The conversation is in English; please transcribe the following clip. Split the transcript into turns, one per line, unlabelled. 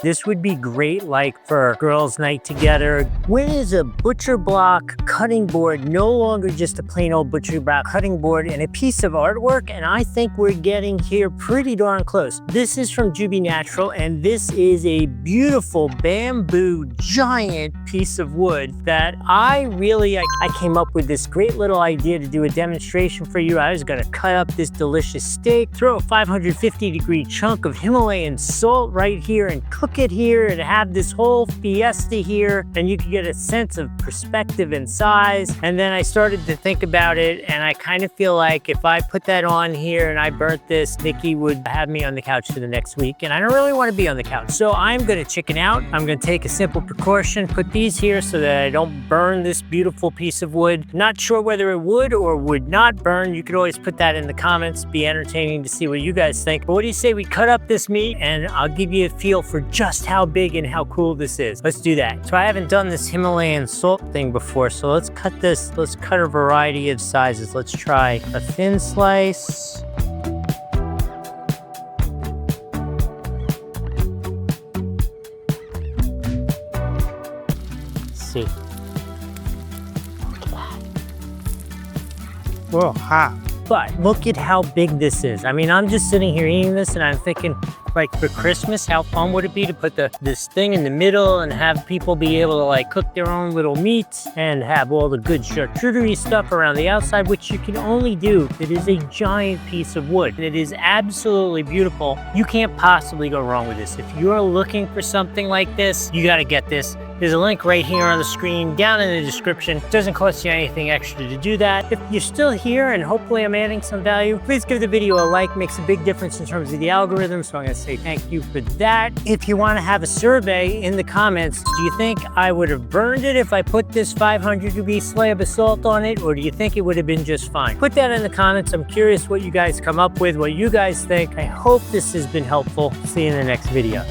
This would be great like for girls' night together. When is a butcher block cutting board no longer just a plain old butcher block cutting board and a piece of artwork? And I think we're getting here pretty darn close. This is from Jubinatural, and this is a beautiful bamboo giant piece of wood that I came up with this great little idea to do a demonstration for you. I was gonna cut up this delicious steak, throw a 550-degree chunk of Himalayan salt right here and cook it here and have this whole fiesta here, and you can get a sense of perspective and size. And then I started to think about it, and I kind of feel like if I put that on here and I burnt this, Nikki would have me on the couch for the next week, and I don't really want to be on the couch. So I'm gonna chicken out. I'm gonna take a simple precaution, put these here so that I don't burn this beautiful piece of wood. Not sure whether it would or would not burn. You could always put that in the comments. Be entertaining to see what you guys think. But what do you say we cut up this meat and I'll give you a feel for just how big and how cool this is. Let's do that. So I haven't done this Himalayan salt thing before, so let's cut a variety of sizes. Let's try a thin slice. Let's see. Look at that. Whoa, hot. But look at how big this is. I mean, I'm just sitting here eating this and I'm thinking, like for Christmas, how fun would it be to put this thing in the middle and have people be able to like cook their own little meats and have all the good charcuterie stuff around the outside, which you can only do. It is a giant piece of wood and it is absolutely beautiful. You can't possibly go wrong with this. If you're looking for something like this, you gotta get this. There's a link right here on the screen, down in the description. It doesn't cost you anything extra to do that. If you're still here and hopefully I'm adding some value, please give the video a like. Makes a big difference in terms of the algorithm, so I'm gonna say thank you for that. If you wanna have a survey in the comments, do you think I would have burned it if I put this 500-degree slab of salt on it, or do you think it would have been just fine? Put that in the comments. I'm curious what you guys come up with, what you guys think. I hope this has been helpful. See you in the next video.